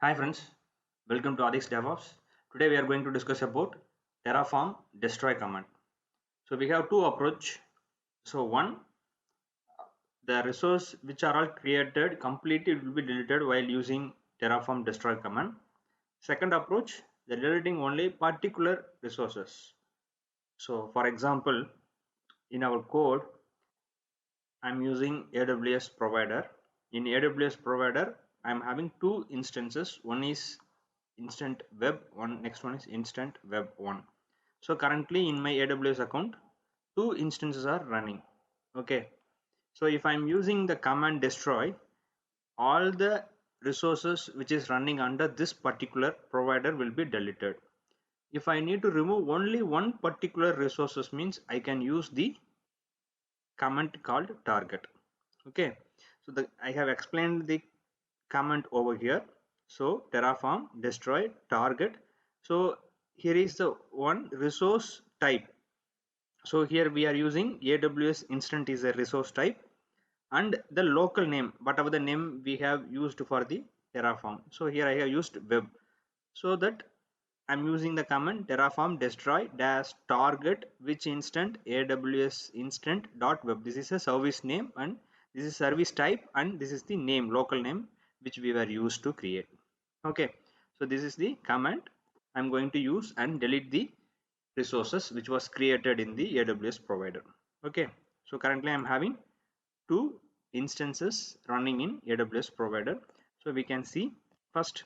Hi friends, welcome to Aathis Devops. Today we are going to discuss about Terraform Destroy command. So we have two approach. So one, the resource which are all created completely will be deleted while using Terraform Destroy command. Second approach, the deleting only particular resources. So for example, in our code, I'm using AWS provider. In AWS provider, I'm having two instances. One is instant web one, next one is instant web one. So currently in my AWS account, two instances are running. Okay, so if I'm using the command destroy, all the resources which is running under this particular provider will be deleted. If I need to remove only one particular resources, means I can use the command called target. Okay, so I have explained the command over here. So terraform destroy target. So here is the one resource type. So here we are using AWS instant is a resource type, and the local name whatever the name we have used for the terraform. So here I have used web, so that I'm using the command terraform destroy dash target which instant AWS instant dot web. This is a service name, and this is service type, and this is the name, local name, which we were used to create. Okay, so this is the command I'm going to use and delete the resources which was created in the AWS provider. Okay, so currently I'm having two instances running in AWS provider. So we can see, first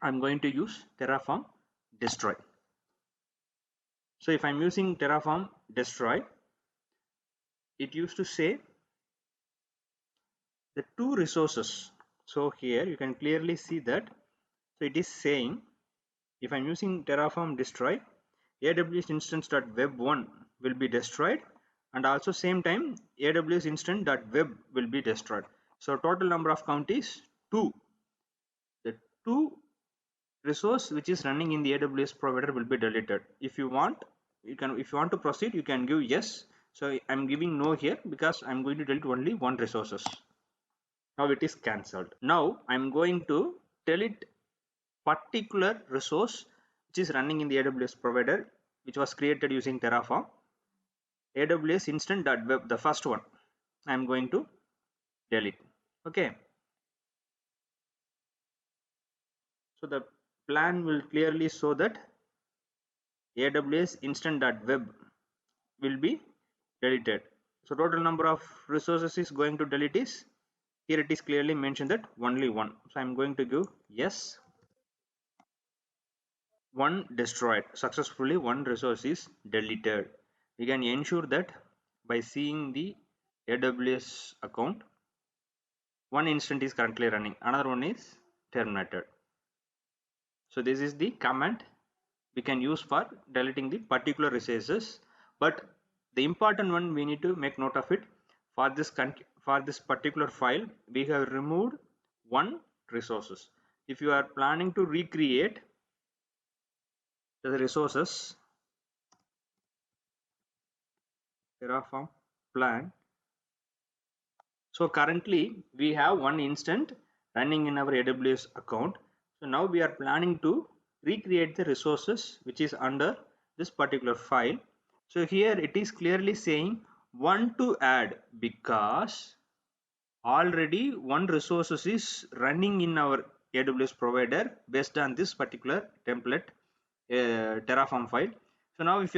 I'm going to use Terraform Destroy. So if I'm using Terraform Destroy, it used to say the two resources. So here you can clearly see that. So it is saying, if I'm using Terraform Destroy, AWS instance.web1 will be destroyed, and also same time AWS instance.web will be destroyed. So total number of count is 2. The two resource which is running in the AWS provider will be deleted. If you want, if you want to proceed, you can give yes. So I'm giving no here because I'm going to delete only one resources. Now it is cancelled. Now I'm going to delete particular resource which is running in the AWS provider, which was created using Terraform. AWS instant.web, the first one, I'm going to delete. Okay, so the plan will clearly show that AWS instant.web will be deleted. So total number of resources is going to delete is, here it is clearly mentioned that only one. So I'm going to give yes. One destroyed successfully, one resource is deleted. We can ensure that by seeing the AWS account, one instant is currently running, another one is terminated. So this is the command we can use for deleting the particular resources. But the important one, we need to make note of it. For this particular file, we have removed one resources. If you are planning to recreate the resources, Terraform plan. So currently we have one instant running in our AWS account. So now we are planning to recreate the resources which is under this particular file. So here it is clearly saying one to add, because already one resources is running in our AWS provider based on this particular template Terraform file. So now if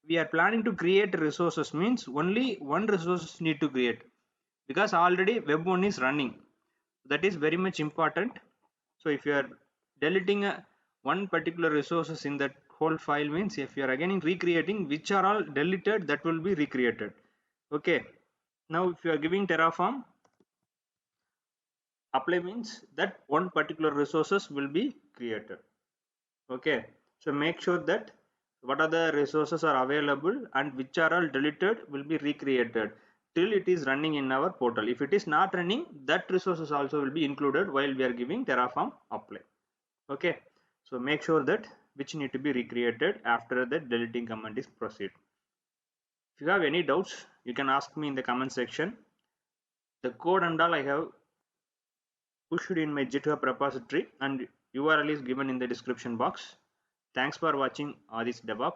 we are planning to create resources, means only one resource need to create, because already web1 is running. That is very much important. So if you are deleting one particular resources in that whole file, means if you are again recreating, which are all deleted, that will be recreated. Okay, now if you are giving Terraform apply, means that one particular resources will be created. Okay, so make sure that what are the resources are available and which are all deleted will be recreated till it is running in our portal. If it is not running, that resources also will be included while we are giving Terraform apply. Okay, so make sure that which need to be recreated after the deleting command is proceed. If you have any doubts, you can ask me in the comment section. The code and all I have pushed in my GitHub repository, and URL is given in the description box. Thanks for watching Aathis Devops.